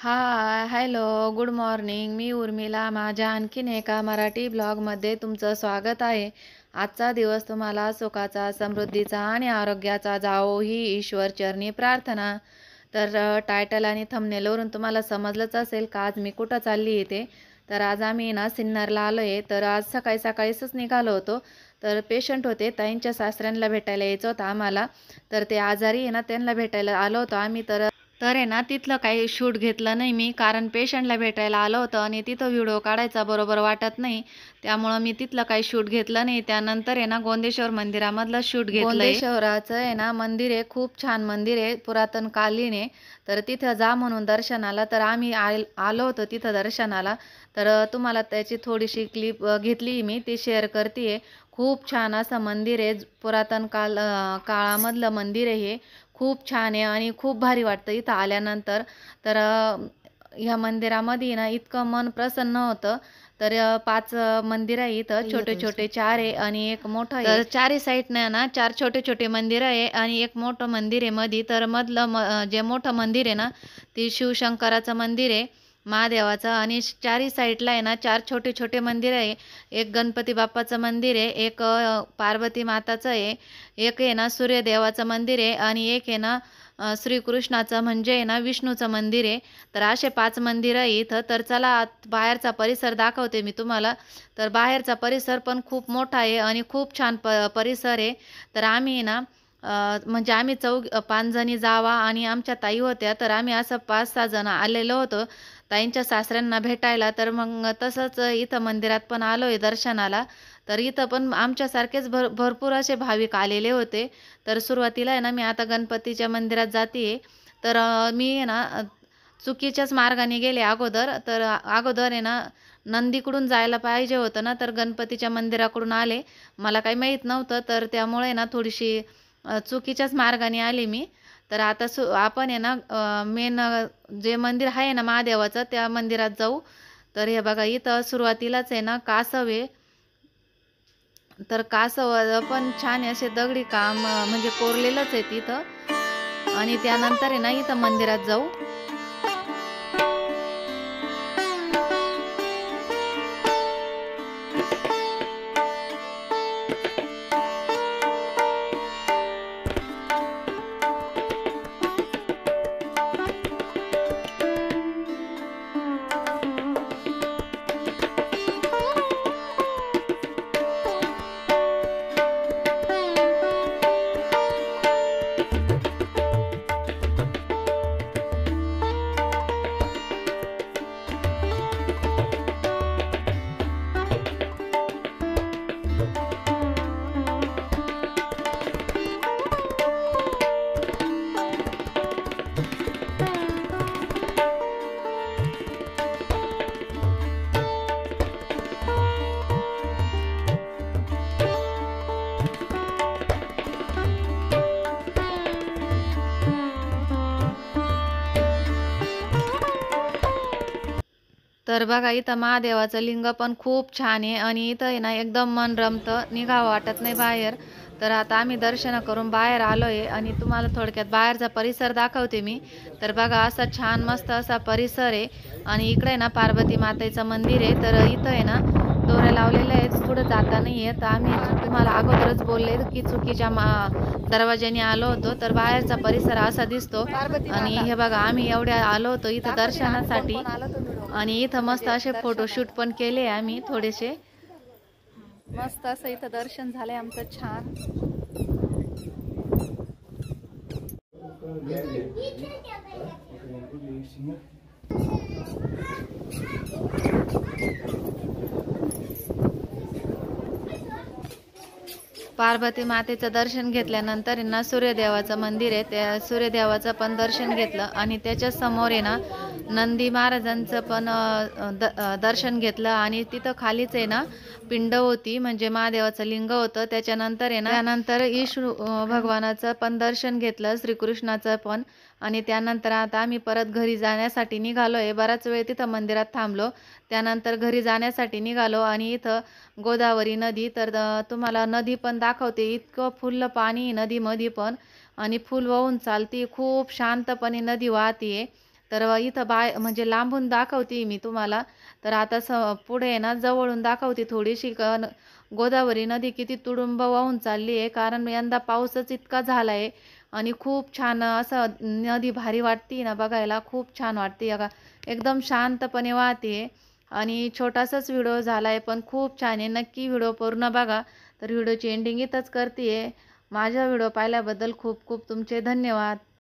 Hello, good morning. मी उर्मिला. माझ्या आणखीन एका मराठी ब्लॉगमध्ये तुमचं स्वागत आहे. आजचा दिवस तुम्हाला सुखाचा, समृद्धीचा आणि आरोग्याचा जावो ही ईश्वरचरणी प्रार्थना. तर टायटल आणि थंबनेलवरून तुम्हाला समजलंच असेल का आज मी कुठं चालली आहे. तर आज आम्ही ना सिन्नरला आलो आहे. तर आज सकाळी सकाळीच निघालो होतो. तर पेशंट होते, ताईंच्या सासऱ्यांना भेटायला यायचं होतं आम्हाला. तर ते आजारी आहे ना, त्यांना भेटायला आलो होतो आम्ही. तर तर आहे ना, तिथलं काही शूट घेतलं नाही मी, कारण पेशंटला भेटायला आलं होतं आणि तिथं व्हिडिओ काढायचा बरोबर वाटत नाही. त्यामुळं मी तिथलं काही शूट घेतलं नाही. त्यानंतर आहे ना, गोंदेश्वर मंदिरामधलं शूट घेतलं. गोंदेश्वराचं आहे ना मंदिर आहे, खूप छान मंदिर आहे, पुरातन कालीन आहे. तर तिथं जा म्हणून दर्शनाला. तर आम्ही आलो होतो तिथं दर्शनाला. तर तुम्हाला त्याची थोडीशी क्लिप घेतली मी, ती शेअर करते. खूप छान असं मंदिर आहे, पुरातन काळामधलं मंदिर आहे हे. खूप छान आहे आणि खूप भारी वाटतं इथं आल्यानंतर. तर ह्या मंदिरामध्ये ना इतकं मन प्रसन्न होतं. तर 5 मंदिर आहे इथं, छोटे छोटे 4 आहे आणि एक मोठं आहे. तर चारही साईडनं ना 4 छोटे छोटे मंदिर आहे आणि एक मोठं मंदिर आहे मध्ये. तर मधलं जे मोठं मंदिर आहे ना, ते शिवशंकराचं मंदिर आहे, महादेवाचं. आणि चारही साईडला आहे ना 4 छोटे छोटे मंदिर आहे. एक गणपती बाप्पाचं मंदिर आहे, एक पार्वती माताचं आहे, एक आहे ना सूर्यदेवाचं मंदिर आहे आणि एक आहे ना श्रीकृष्णाचं म्हणजे आहे ना विष्णूचं मंदिर आहे. तर असे 5 मंदिरं आहे इथं. तर चला बाहेरचा परिसर दाखवते मी तुम्हाला. तर बाहेरचा परिसर पण खूप मोठा आहे आणि खूप छान परिसर आहे. तर आम्ही ना म्हणजे आम्ही 5 जणी जावा आणि आमच्या ताई होत्या. तर आम्ही असं 5-6 जण आलेलो होतो ताईंच्या सासऱ्यांना भेटायला. तर मग तसंच इथं मंदिरात पण आलो आहे दर्शनाला. तर इथं पण आमच्यासारखेच भरपूर असे भाविक आलेले होते. तर सुरुवातीला आहे ना, मी आता गणपतीच्या मंदिरात जाते. तर मी आहे ना चुकीच्याच मार्गाने गेले अगोदर. तर अगोदर आहे ना नंदीकडून जायला पाहिजे होतं ना, तर गणपतीच्या मंदिराकडून आले. मला काही माहीत नव्हतं, तर त्यामुळे ना थोडीशी चुकीच्याच मार्गाने आले मी. तर आता आपण आहे ना मेन जे मंदिर आहे ना महादेवाचं, त्या मंदिरात जाऊ. तर हे बघा इथं सुरुवातीलाच आहे ना कासव आहे. तर कासव पण छान असे दगडी काम म्हणजे कोरलेलंच आहे तिथं. आणि त्यानंतर आहे ना इथं मंदिरात जाऊ. तर बघा इथं महादेवाचं लिंग पण खूप छान आहे आणि इथं आहे ना एकदम मन रमतं, निघावं वाटत नाही बाहेर. तर आता आम्ही दर्शन करून बाहेर आलो आहे आणि तुम्हाला थोडक्यात बाहेरचा परिसर दाखवते मी. तर बघा असा छान मस्त असा परिसर आहे आणि इकडे आहे ना पार्वती मातेचं मंदिर आहे. तर इथं आहे ना दोऱ्या लावलेल्या आहेत, पुढं जाता नाही आहे. तर आम्ही तुम्हाला अगोदरच बोलले की चुकीच्या दरवाज्याने आलो होतो. तर बाहेरचा परिसर असा दिसतो. आणि हे बघा आम्ही एवढ्या आलो होतो इथं दर्शनासाठी आणि इथं मस्त असे फोटोशूट पण केले आम्ही थोडेसे. मस्त असं इथं दर्शन झालंय आमचं छान. पार्वती मातेचं दर्शन घेतल्यानंतर आहे ना सूर्यदेवाचं मंदिर आहे, त्या सूर्यदेवाचं पण दर्शन घेतलं आणि त्याच्या समोर आहे ना नंदी महाराजांचं पण दर्शन घेतलं. आणि तिथं खालीच आहे ना पिंड होती, म्हणजे महादेवाचं लिंग होतं. त्याच्यानंतर आहे ना त्यानंतर विष्णू भगवानाचं पण दर्शन घेतलं, श्रीकृष्णाचं पण. आणि त्यानंतर आता आम्ही परत घरी जाण्यासाठी निघालो आहे. बराच वेळ तिथं मंदिरात थांबलो, त्यानंतर घरी जाण्यासाठी निघालो. आणि इथं गोदावरी नदी, तर तुम्हाला नदी पण दाखवते. इतकं फुल्ल पाणी नदीमध्ये पण आणि फुल वाहून चालती, खूप शांतपणे नदी वाहतीये. तर इथं म्हणजे लांबून दाखवते मी तुम्हाला. तर आता पुढे आहे ना जवळून दाखवते थोडीशी गोदावरी नदी किती तुडुंब वाहून चालली आहे. कारण यंदा पाऊसच इतका झाला आहे आणि खूप छान असं नदी भारी वाटते ना बघायला. खूप छान वाटते बघा. एकदम शांतपणे वाहते आणि छोटासाच व्हिडिओ झाला आहे पण खूप छान आहे. नक्की व्हिडिओ पूर्ण बघा. तर व्हिडिओची एंडिंग इथंच करते. माझा व्हिडिओ पाहिल्याबद्दल खूप खूप तुमचे धन्यवाद.